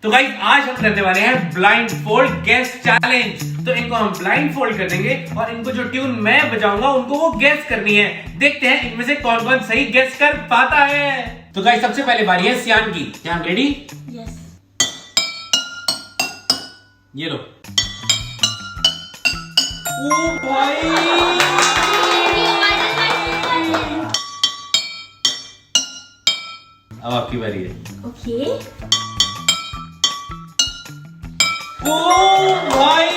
तो गाइस आज हम करने वाले हैं ब्लाइंड फोल्ड गेस चैलेंज। तो इनको हम ब्लाइंड फोल्ड कर देंगे और इनको जो ट्यून मैं बजाऊंगा उनको वो गेस करनी है। देखते हैं इनमें से कौन कौन सही गेस कर पाता है। तो गाइस सबसे पहले बारी है सियान की। सियान रेडी? यस। ये लो। ओ भाई अब आपकी बारी है। ओके। ओ भाई